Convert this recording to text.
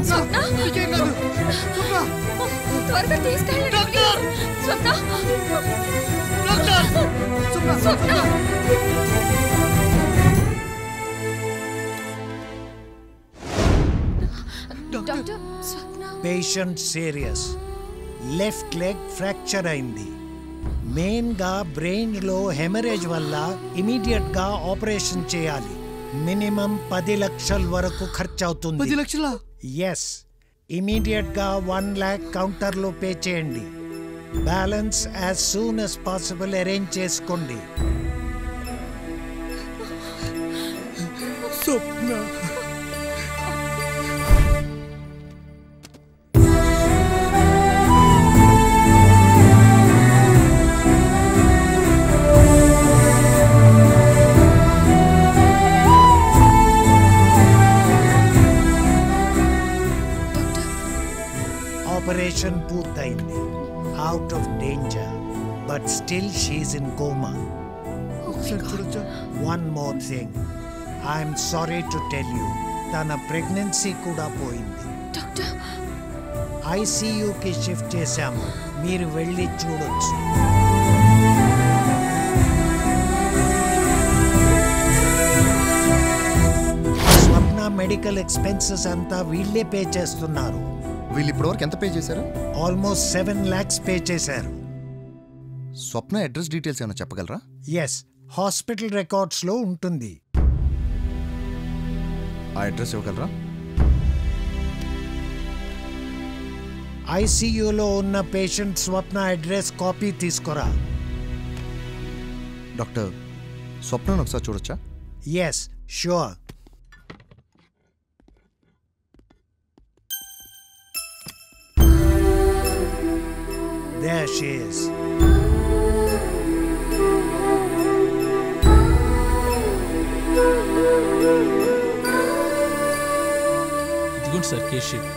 స్వప్న త్వరగా తీసుకెళ్ళండి Swapna Swapna doctor patient serious, left leg fracture అయింది. మెయిన్ గా బ్రెయిన్ లో హెమరేజ్ వల్ల ఇమీడియట్ గా ఆపరేషన్ చేయాలి. మినిమం 10 లక్షల వరకు ఖర్చు అవుతుంది. 10 లక్షలా? ఎస్. ఇమీడియట్ గా 1 lakh కౌంటర్ లో పే చేయండి. Balance as soon as possible arrange చేసుకోండి. స్వప్న ఆపరేషన్ పూర్తయింది. Out of danger, but still she's in coma. One more thing, I'm sorry to tell you, తన ప్రెగ్నెన్సీ కూడా పోయింది. ఐసీయూకి షిఫ్ట్ చేశాము, మీరు వెళ్ళి చూడొచ్చు. స్వప్న మెడికల్ ఎక్స్పెన్సెస్ అంతా వీళ్ళే పే చేస్తున్నారు. వీళ్ళు ఇప్పటివరకు ఎంత పే చేశారు? ఆల్మోస్ట్ 7 lakhs పే చేశారు. స్వప్న అడ్రస్ డీటెయిల్స్ ఏమైనా చెప్పగలరా? ఎస్, హాస్పిటల్ రికార్డ్స్ లో ఉంటుంది. ఆ అడ్రస్ ఇవ్వగలరా? ఐసీయూలో ఉన్న పేషెంట్ స్వప్న అడ్రస్ కాపీ తీసుకురా. డాక్టర్, స్వప్నను ఒకసారి చూడొచ్చా? Yes, sure. There she is. ఇదిగోండి సార్ కేస్ షీట్.